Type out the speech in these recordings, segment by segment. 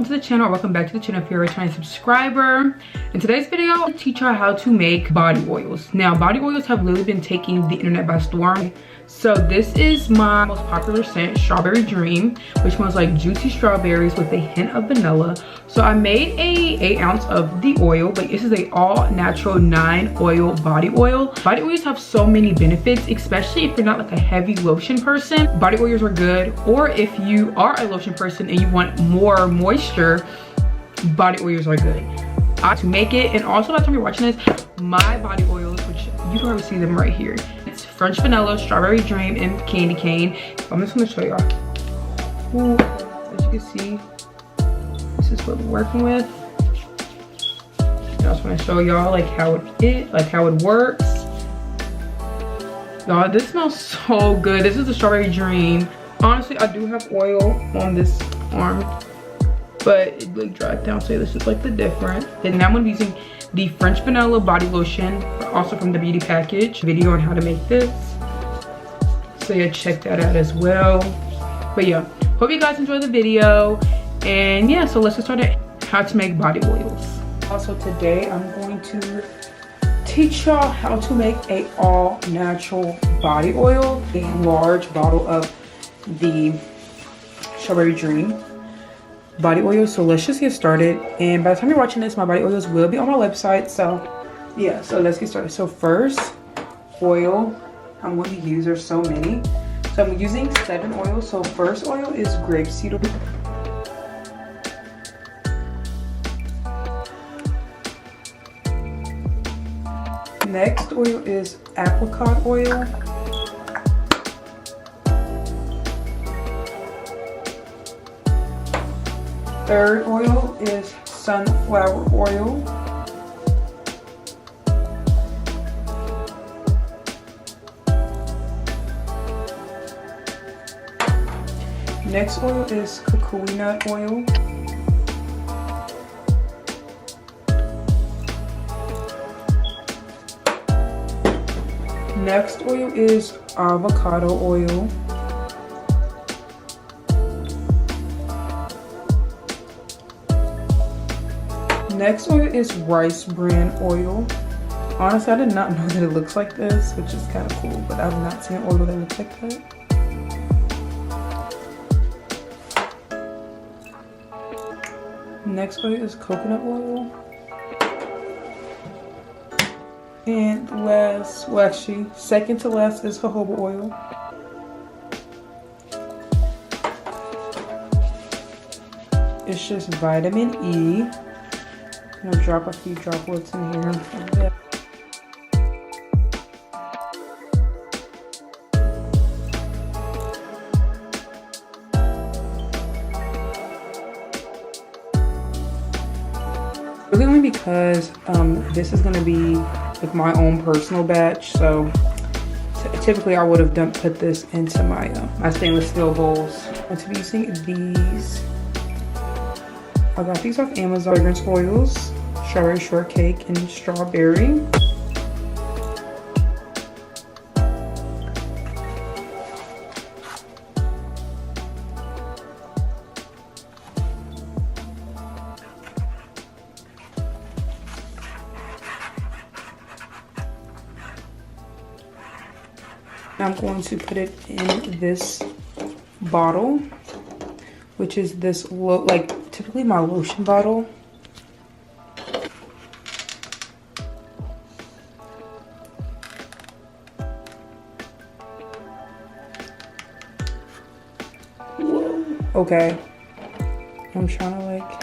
welcome to the channel, or welcome back to the channel if you're a returning subscriber. In today's video, I'll teach y'all how to make body oils. Now, body oils have literally been taking the internet by storm. So this is my most popular scent, Strawberry Dream, which smells like juicy strawberries with a hint of vanilla. So I made a 8 ounce of the oil, but this is a all natural 9 oil body oil. Body oils have so many benefits, especially if you're not like a heavy lotion person. Body oils are good, or if you are a lotion person and you want more moisture, body oils are good. To make it, and also by the time you're watching this, my body oils, which you can already see them right here, it's French Vanilla, Strawberry Dream, and Candy Cane. I'm just gonna show y'all. As you can see, this is what we're working with. I just want to show y'all like how it works. Y'all, this smells so good. This is the Strawberry Dream. Honestly, I do have oil on this arm, but it really dried down, so this is like the different. And now I'm gonna be using the French Vanilla body lotion, also from Thebeautypackage. Video on how to make this, so yeah, check that out as well. But yeah, hope you guys enjoy the video, and yeah, so let's get started how to make body oils. Also today I'm going to teach y'all how to make a all natural body oil. A large bottle of the Strawberry Dream body oil. So let's just get started, and by the time you're watching this, my body oils will be on my website. So yeah, so let's get started. So first, oil I'm going to use, there's so many, so I'm using 7 oils. So first oil is grapeseed oil. Next oil is apricot oil. Third oil is sunflower oil. Next oil is coconut oil. Next oil is avocado oil. Next oil is rice bran oil. Honestly, I did not know that it looks like this, which is kind of cool, but I've not seen an oil that looks like that. Next oil is coconut oil. And last, well actually, second to last is jojoba oil. It's just vitamin E. I'm gonna drop a few droplets in here. Really only because this is gonna be like my own personal batch. So typically I would have put this into my my stainless steel bowls. I'm going to be using these. I got these off Amazon. Fragrance oils, strawberry shortcake, and strawberry. Now I'm going to put it in this bottle, which is this typically my lotion bottle. Whoa. Okay, I'm trying to like.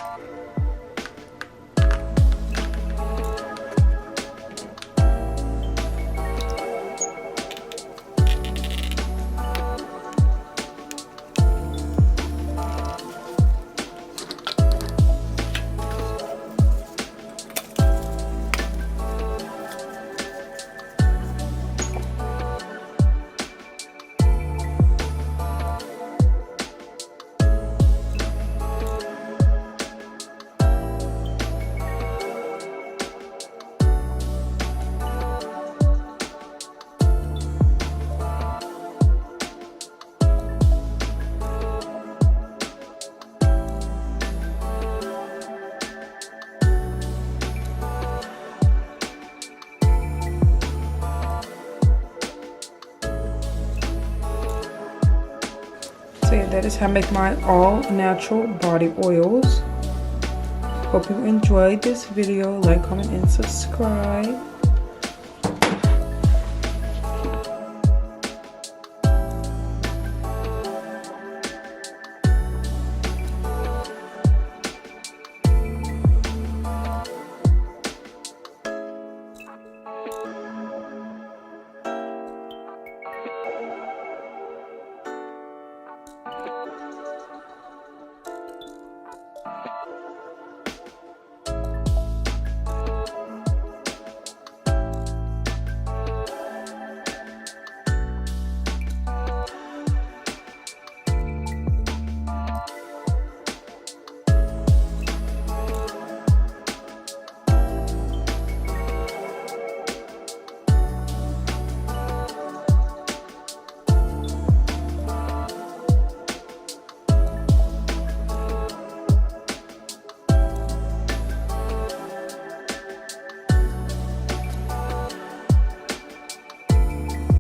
yeah, that is how I make my all natural body oils. Hope you enjoyed this video. Like, comment, and subscribe.